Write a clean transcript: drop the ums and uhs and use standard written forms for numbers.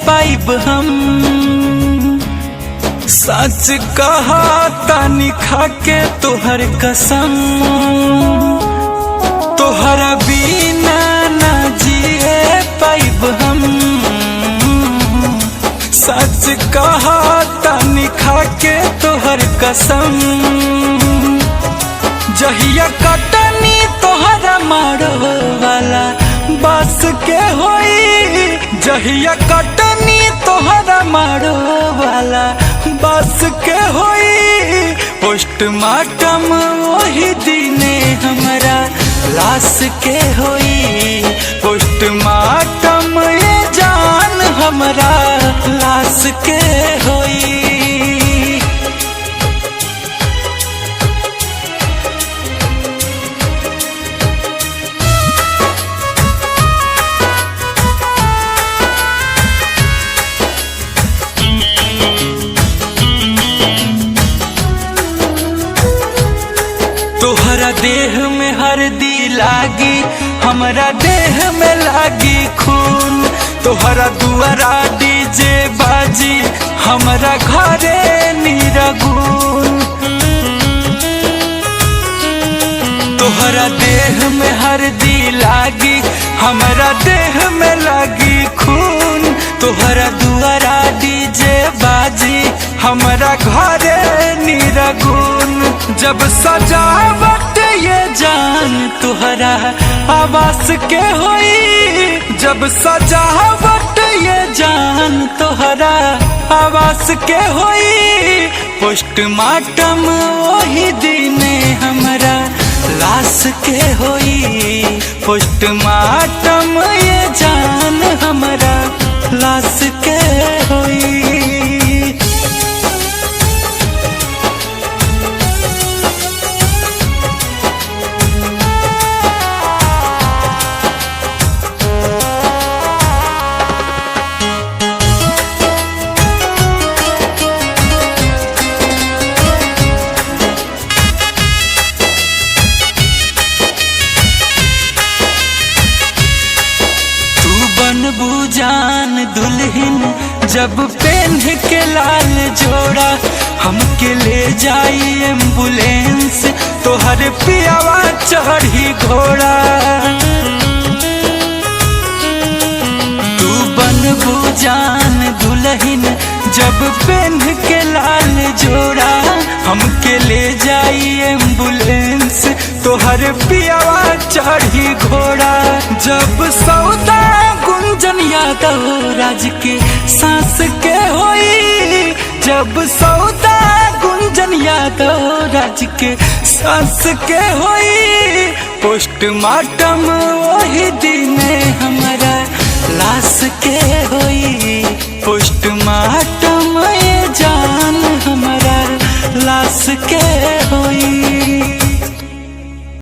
पाइब हम। सच कहा तानी खाके तोहर कसम, तोहरा बिना ना जिए पाइब हम। सच कहा तानी खाके तोहर कसम, जहिया कटनी तोहरा मारो वाला बस के होई। जहिया कटनी तोहरा मारो वाला बस के होई। पोस्टमार्टम वही दिने हमरा लाश के होई। पोस्टमार्टम ये जान हमरा लाश के होई। तोहरा देह में हरदी लागी, हमरा देह में लागी खून। तोहरा दुआरा डीजे बाजी, हमरा घरे निरगुन। तोहरा देह में हरदी लागी, हमरा देह में लागी खून। तोहरा दुआरा डीजे बाजी, हमरा घरे निरगुन। जब सजावट ये जान तोहरा आवास के होई। जब सजावट ये जान तोहरा आवास के होई। पोस्टमार्टम वही दिने हमरा लाश के होई। पोस्टमार्टम ये जान हमरा लाश के होई। जान दुल्हन जब पहन के लाल जोड़ा, हमके ले जाई एम्बुलेंस तोहर पियावा चढ़ी घोड़ा। तू बनबू जान दुल्हन जब पहन के लाल जोड़ा, हमके ले जाई एम्बुलेंस तोहर पियावा चढ़ी घोड़ा। जब सौदा गुंजन यादव राज के सांस के होई। जब सौदा गुंजन यादव राज के सांस के होई। पोस्टमार्टम वही दिने हमरा लाश के होई। पोस्टमार्टम ये जान हमरा लाश के होई।